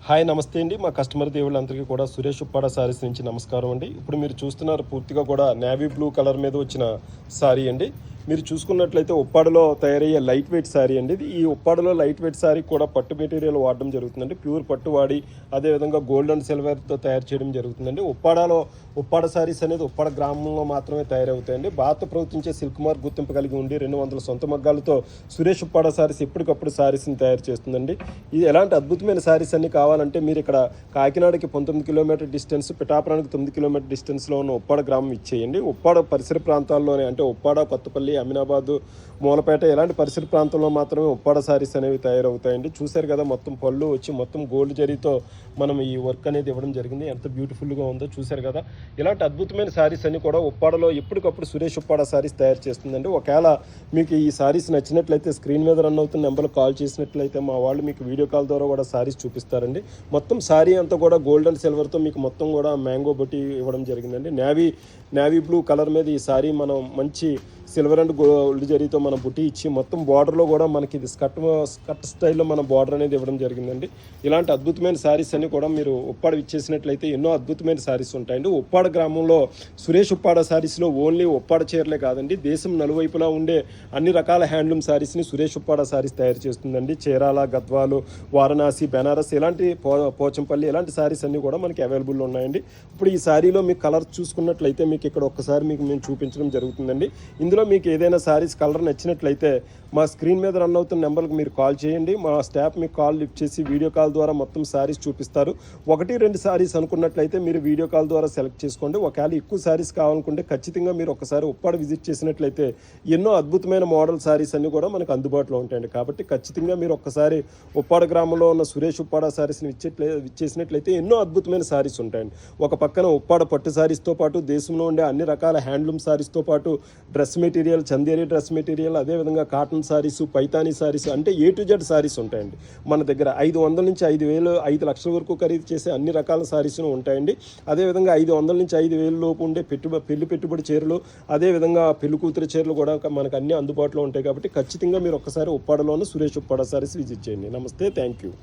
Hi నమస్తే అండి. మా కస్టమర్ దేవుళ్ళందరికీ కూడా సురేష్ ఉప్పాడ సారీస్ నుంచి నమస్కారం అండి. ఇప్పుడు మీరు చూస్తున్నారు పూర్తిగా కూడా నేవీ బ్లూ కలర్ మీద వచ్చిన సారీ అండి. మీరు చూసుకున్నట్లయితే ఉప్పాడలో తయారయ్యే లైట్ వెయిట్ శారీ అండి ఇది. ఈ ఉప్పాడలో లైట్ వెయిట్ శారీ కూడా పట్టు మెటీరియల్ వాడడం జరుగుతుందండి. ప్యూర్ పట్టు వాడి అదేవిధంగా గోల్డ్ అండ్ సిల్వర్తో తయారు చేయడం జరుగుతుందండి. ఉప్పాడ శారీస్ అనేది ఉప్పాడ గ్రామంలో మాత్రమే తయారవుతాయండి. భారత ప్రభుత్వించే సిల్క్ మార్క్ గుర్తింపు కలిగి ఉండి 200 సొంత మగ్గాలతో సురేష్ ఉప్పాడ శారీస్ ఎప్పటికప్పుడు శారీస్ని తయారు చేస్తుందండి. ఇది ఎలాంటి అద్భుతమైన శారీస్ అన్ని కావాలంటే మీరు ఇక్కడ కాకినాడకి 19 కిలోమీటర్ డిస్టెన్స్, పిఠాపురానికి 9 కిలోమీటర్ డిస్టెన్స్లో ఉన్న ఉప్పాడ గ్రామం ఇచ్చేయండి. ఉప్పాడ పరిసర ప్రాంతాల్లోనే అంటే ఉప్పాడ, కొత్తపల్లి, అమినాబాద్, మూలపేట ఇలాంటి పరిసర ప్రాంతంలో మాత్రమే ఉప్పాడ శారీస్ అనేవి తయారవుతాయండి. చూశారు కదా, మొత్తం పళ్ళు వచ్చి మొత్తం గోల్డ్ జరీతో మనం ఈ వర్క్ అనేది ఇవ్వడం జరిగింది. ఎంత బ్యూటిఫుల్గా ఉందో చూశారు కదా. ఇలాంటి అద్భుతమైన శారీస్ అన్ని కూడా ఉప్పాడలో ఎప్పటికప్పుడు సురేష్ ఉప్పాడ శారీస్ తయారు చేస్తుందండి. ఒకవేళ మీకు ఈ శారీస్ నచ్చినట్లయితే స్క్రీన్ మీద రన్ అవుతున్న నెంబర్లో కాల్ చేసినట్లయితే మా వాళ్ళు మీకు వీడియో కాల్ ద్వారా కూడా శారీస్ చూపిస్తారండి. మొత్తం శారీ అంతా కూడా గోల్డ్ అండ్ సిల్వర్తో మీకు మొత్తం కూడా మ్యాంగో బొట్టి ఇవ్వడం జరిగిందండి. నేవీ బ్లూ కలర్ మీద ఈ శారీ మనం మంచి సిల్వర్ అండ్ గోల్డ్ జరీతో మన బుట్టి ఇచ్చి మొత్తం బార్డర్లో కూడా మనకి ఇది స్కర్ట్ స్టైల్లో మన బార్డర్ అనేది ఇవ్వడం జరిగిందండి. ఇలాంటి అద్భుతమైన శారీస్ అన్ని కూడా మీరు ఉప్పాడ ఇచ్చేసినట్లయితే ఎన్నో అద్భుతమైన శారీస్ ఉంటాయండి. ఉప్పాడ గ్రామంలో సురేష్ ఉప్పాడ శారీస్లో ఓన్లీ ఉప్పాడ చీరలే కాదండి, దేశం నలువైపులా ఉండే అన్ని రకాల హ్యాండ్లూమ్ శారీస్ని సురేష్ ఉప్పాడ శారీస్ తయారు చేస్తుందండి. చీరాల, గద్వాలు, వారణాసి, బెనారస్ ఇలాంటి పోచంపల్లి ఇలాంటి శారీస్ అన్నీ కూడా మనకి అవైలబుల్ ఉన్నాయండి. ఇప్పుడు ఈ శారీలో మీకు కలర్ చూసుకున్నట్లయితే మీకు ఇక్కడ ఒక్కసారి మీకు మేము చూపించడం జరుగుతుందండి. ఇందులో మీకు ఏదైనా శారీస్ కలర్ నచ్చినట్లయితే మా స్క్రీన్ మీద రన్ అవుతున్న నెంబర్కి మీరు కాల్ చేయండి. మా స్టాఫ్ మీకు కాల్ లిఫ్ట్ చేసి వీడియో కాల్ ద్వారా మొత్తం శారీస్ చూపిస్తారు. 1-2 శారీస్ అనుకున్నట్లయితే మీరు వీడియో కాల్ ద్వారా సెలెక్ట్ చేసుకోండి. ఒకవేళ ఎక్కువ శారీస్ కావాలనుకుంటే ఖచ్చితంగా మీరు ఒకసారి ఉప్పాడ విజిట్ చేసినట్లయితే ఎన్నో అద్భుతమైన మోడల్ శారీస్ అన్నీ కూడా మనకు అందుబాటులో ఉంటాయండి. కాబట్టి ఖచ్చితంగా మీరు ఒక్కసారి ఉప్పాడ గ్రామంలో ఉన్న సురేష్ ఉప్పాడ శారీస్ని ఇచ్చేసినట్లయితే ఎన్నో అద్భుతమైన శారీస్ ఉంటాయండి. ఒక పక్కన ఉప్పాడ పట్టు శారీస్తో పాటు దేశంలో ఉండే అన్ని రకాల హ్యాండ్లూమ్ శారీస్తో పాటు dress material, Chanderi dress material, అదేవిధంగా కాటన్ శారీస్, పైతానీ శారీస్ అంటే A to Z శారీస్ ఉంటాయండి. మన దగ్గర 500 నుంచి 5,000, 5 లక్షల వరకు ఖరీదు చేసే అన్ని రకాల శారీస్ ఉంటాయండి. అదేవిధంగా 500 నుంచి 5,000 లోపు ఉండే పెళ్లి పెట్టుబడి చీరలు, అదేవిధంగా పెళ్లి కూతురు చీరలు కూడా మనకు అన్ని అందుబాటులో ఉంటాయి. కాబట్టి ఖచ్చితంగా మీరు ఒక్కసారి ఉప్పాడలోనే సురేష్ ఉప్పాడ శారీస్ విజిట్ చేయండి. నమస్తే, థ్యాంక్ యూ.